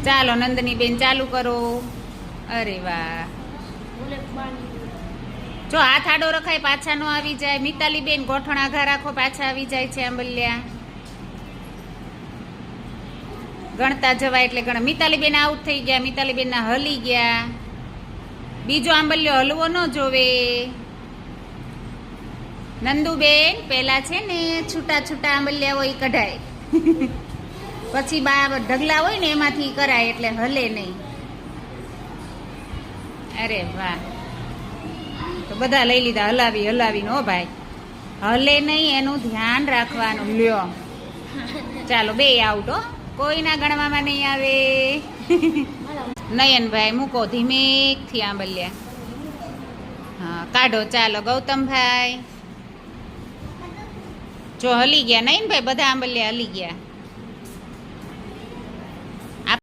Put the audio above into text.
ચાલો નંદની બેન ચાલુ કરો. અરે વાહ, જો હાથ આડો રખાય પાછા નો આવી જાય. મિતાલી બેન ગોઠણ આઘા રાખો, પાછા આવી જાય છે આંબલિયા. ગણતા જવાય એટલે ગણ. મિતાલી બેન આઉટ થઈ ગયા. મિતાલી બેન ના હલી ગયા. બીજો આંબલિયો હલવો ન જોવે. નંદુબેન પેલા છે ને છૂટા છૂટા આંબલિયા હોય કઢાય, પછી ઢગલા હોય ને એમાંથી કરાય એટલે હલે નહીં. અરે વાહ, તો બધા લઈ લીધા હલાવી હલાવીને. હો ભાઈ, હલે નહીં એનું ધ્યાન રાખવાનું. લ્યો ચાલો, બે આઉટ હો, કોઈના ગણવામાં નહીં આવે. નયનભાઈ મૂકો ધીમેકથી આંબલિયા. હા કાઢો. ચાલો ગૌતમભાઈ, જો હલી ગયા નયનભાઈ, બધા આંબલિયા હલી ગયા.